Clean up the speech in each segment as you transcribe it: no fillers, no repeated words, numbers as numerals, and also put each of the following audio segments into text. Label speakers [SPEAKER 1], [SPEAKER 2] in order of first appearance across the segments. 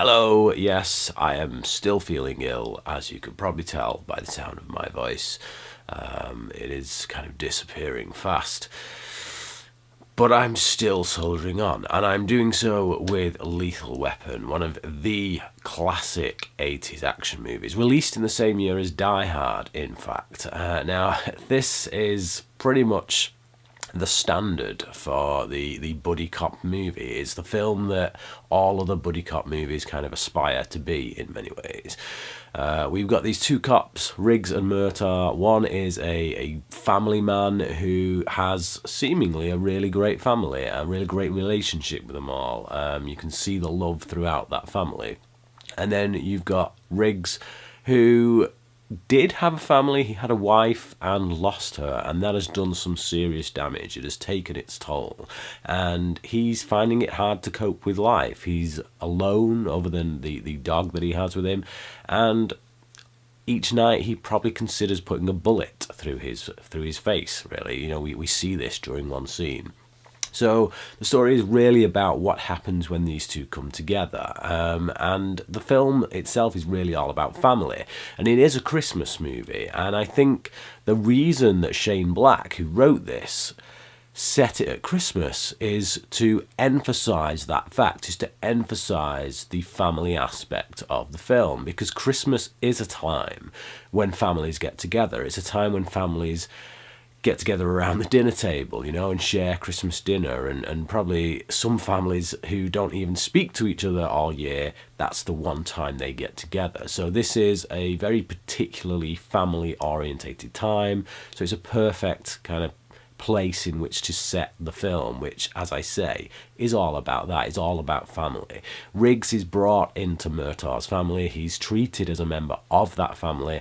[SPEAKER 1] Hello, yes, I am still feeling ill, as you can probably tell by the sound of my voice. It is kind of disappearing fast. But I'm still soldiering on, and I'm doing so with Lethal Weapon, one of the classic 80s action movies, released in the same year as Die Hard, in fact. Now, this is pretty much the standard for the buddy cop movie. It's the film that all other buddy cop movies kind of aspire to be in many ways. We've got these two cops, Riggs and Murtaugh. One is a family man who has seemingly a really great family, a really great relationship with them all. You can see the love throughout that family. And then you've got Riggs, who did have a family. He had a wife and lost her, and that has done some serious damage. It has taken its toll, and he's finding it hard to cope with life. He's alone other than the dog that he has with him, and each night he probably considers putting a bullet through his face, really. You know, we see this during one scene. So the story is really about what happens when these two come together, and the film itself is really all about family, and it is a Christmas movie. And I think the reason that Shane Black, who wrote this, set it at Christmas is to emphasise that fact, is to emphasise the family aspect of the film, because Christmas is a time when families get together. It's a time when families get together around the dinner table, you know, and share Christmas dinner, and probably some families who don't even speak to each other all year, that's the one time they get together. So this is a very particularly family orientated time, so it's a perfect kind of place in which to set the film, which, as I say, is all about that. It's all about family. Riggs is brought into Murtaugh's family. He's treated as a member of that family,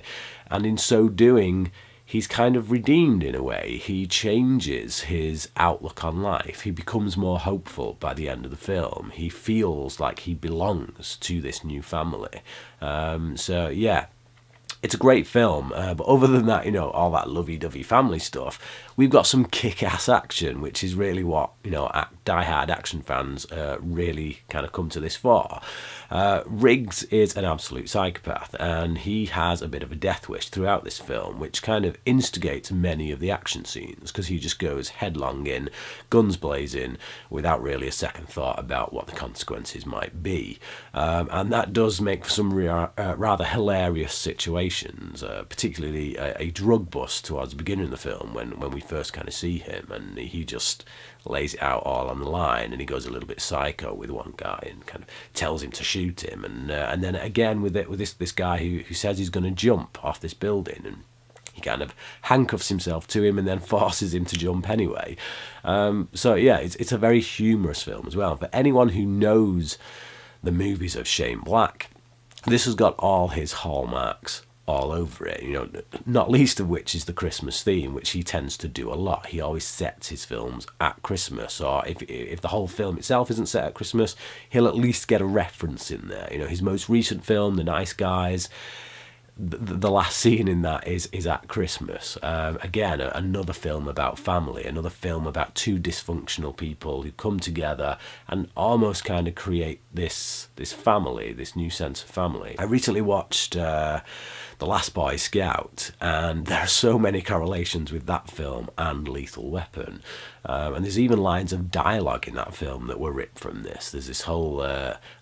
[SPEAKER 1] and in so doing, he's kind of redeemed in a way. He changes his outlook on life. He becomes more hopeful by the end of the film. He feels like he belongs to this new family. So yeah, it's a great film, but other than that, you know, all that lovey-dovey family stuff, we've got some kick-ass action, which is really what, you know, die-hard action fans really kind of come to this for. Riggs is an absolute psychopath, and he has a bit of a death wish throughout this film, which kind of instigates many of the action scenes, because he just goes headlong in, guns blazing, without really a second thought about what the consequences might be. And that does make for some rather hilarious situations, particularly a drug bust towards the beginning of the film when we first kind of see him, and he just lays it out all on the line, and he goes a little bit psycho with one guy and kind of tells him to shoot him, and then again with this guy who says he's going to jump off this building, and he kind of handcuffs himself to him and then forces him to jump anyway. So yeah, it's a very humorous film as well. For anyone who knows the movies of Shane Black, this has got all his hallmarks all over it, you know, not least of which is the Christmas theme, which he tends to do a lot. He always sets his films at Christmas, or if the whole film itself isn't set at Christmas, he'll at least get a reference in there. You know, his most recent film, The Nice Guys, the last scene in that is at Christmas. Again, another film about family, another film about two dysfunctional people who come together and almost kind of create this family, this new sense of family. I recently watched The Last Boy Scout, and there are so many correlations with that film and Lethal Weapon. And there's even lines of dialogue in that film that were ripped from this. There's this whole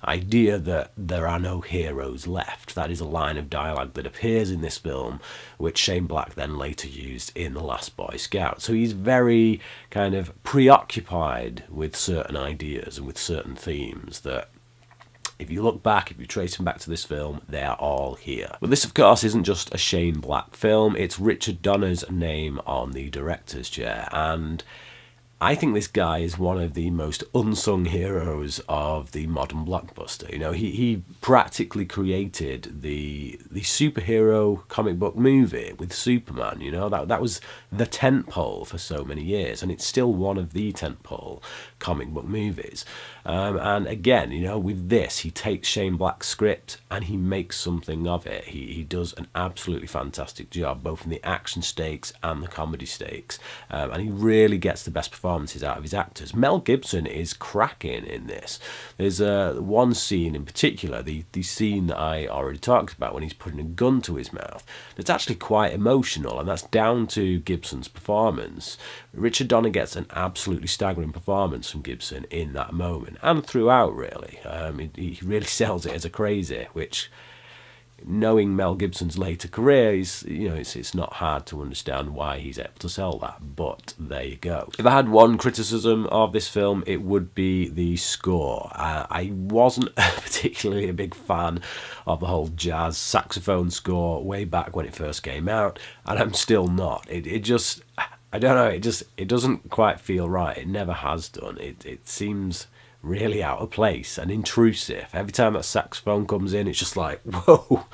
[SPEAKER 1] idea that there are no heroes left. That is a line of dialogue that appears in this film, which Shane Black then later used in The Last Boy Scout. So he's very kind of preoccupied with certain ideas and with certain themes that, if you look back, if you trace them back to this film, they are all here. But this, of course, isn't just a Shane Black film. It's Richard Donner's name on the director's chair, and I think this guy is one of the most unsung heroes of the modern blockbuster. You know, he practically created the superhero comic book movie with Superman. You know, that was the tentpole for so many years, and it's still one of the tentpole comic book movies. And again, you know, with this, he takes Shane Black's script and he makes something of it. He does an absolutely fantastic job, both in the action stakes and the comedy stakes, and he really gets the best performance performances out of his actors. Mel Gibson is cracking in this. There's one scene in particular, the scene that I already talked about, when he's putting a gun to his mouth, that's actually quite emotional, and that's down to Gibson's performance. Richard Donner gets an absolutely staggering performance from Gibson in that moment, and throughout, really. He really sells it as a crazy, which, knowing Mel Gibson's later career, it's not hard to understand why he's able to sell that, but there you go. If I had one criticism of this film, it would be the score. I wasn't particularly a big fan of the whole jazz saxophone score way back when it first came out, and I'm still not. It just, I don't know, it doesn't quite feel right. It never has done. It seems really out of place and intrusive. Every time that saxophone comes in, it's just like, whoa,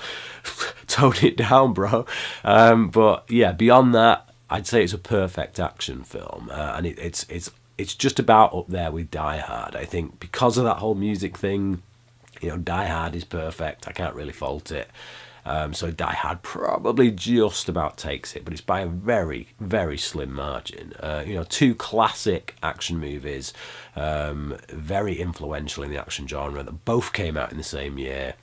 [SPEAKER 1] tone it down, bro. But yeah, beyond that, I'd say it's a perfect action film, and it's just about up there with Die Hard. I think because of that whole music thing, Die Hard is perfect. I can't really fault it. So Die Hard probably just about takes it, but it's by a very, very slim margin. Two classic action movies, very influential in the action genre, that both came out in the same year.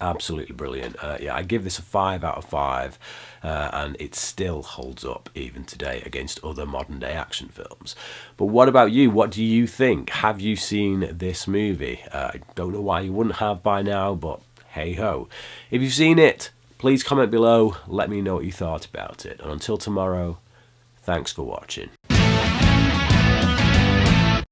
[SPEAKER 1] Absolutely brilliant. I give this a 5 out of 5, and it still holds up even today against other modern day action films. But what about you? What do you think? Have you seen this movie? I don't know why you wouldn't have by now, but hey ho. If you've seen it, please comment below, let me know what you thought about it. And until tomorrow, thanks for watching.